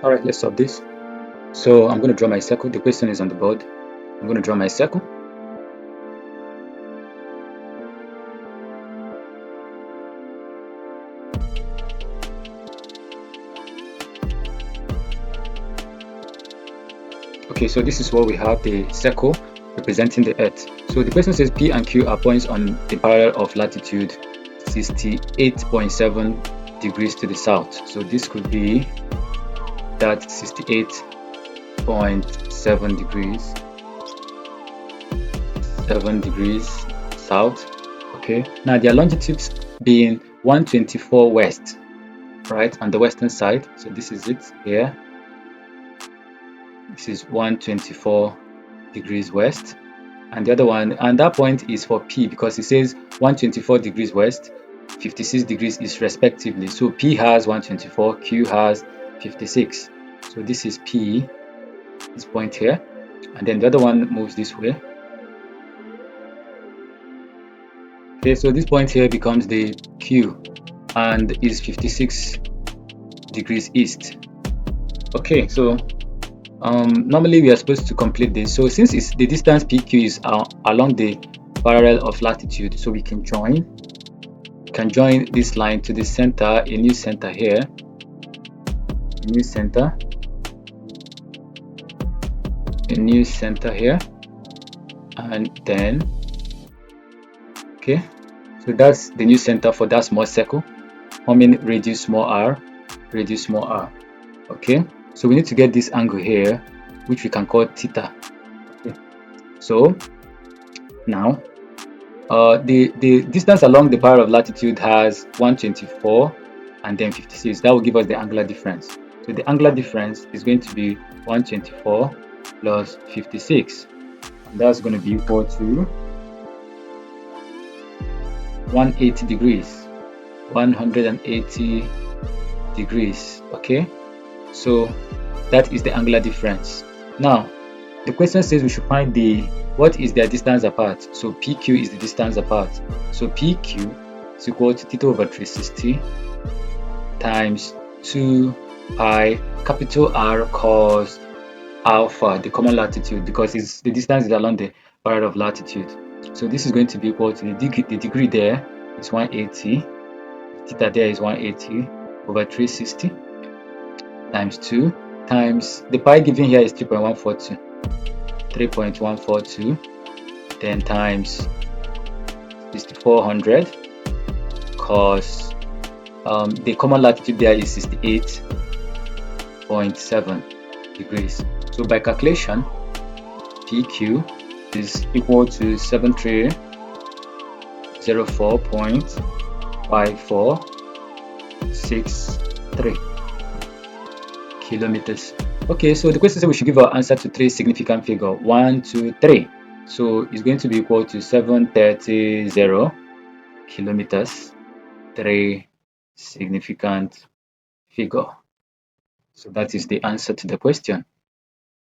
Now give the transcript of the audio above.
All right, let's solve this. So I'm going to draw my circle. The question is on the board. I'm going to draw my circle. Okay, so this is what we have, the circle representing the Earth. So the question says P and Q are points on the parallel of latitude 68.7 degrees to the south. So this could be that 68.7 degrees, 7 degrees south. Okay, now their longitudes being 124 west, right, on the western side. So this is it here. This is 124 degrees west, and the other one, and that point is for P because it says 124 degrees west, 56 degrees east respectively. So P has 124, Q has 56. So this is P, this point here, and then the other one moves this way. Okay, so this point here becomes the Q and is 56 degrees east. Okay, so normally we are supposed to complete this. So since it's the distance PQ is along the parallel of latitude, so we can join this line to the center, a new center here, a new center here, and then okay, so that's the new center for that small circle, forming radius small r, radius small r. Okay, so we need to get this angle here, which we can call theta. Okay. So now the distance along the parallel of latitude has 124 and then 56. That will give us the angular difference. So the angular difference is going to be 124 plus 56, and that's going to be equal to 180 degrees, 180 degrees. Okay, so that is the angular difference. Now the question says we should find what is their distance apart. So PQ is the distance apart. So PQ is equal to theta over 360 times 2 pi capital R cos alpha, the common latitude, because the distance is along the parallel of latitude. So this is going to be equal to the degree there is 180, theta there is 180 over 360 times 2 times the pi given here is 3.142, then times 6400 cos the common latitude there is 68.7 degrees. So by calculation, PQ is equal to 7304.5463 kilometers. Okay, so the question says we should give our answer to 3 significant figures, 1, 2, 3. So it's going to be equal to 730 kilometers, 3 significant figure. So that is the answer to the question.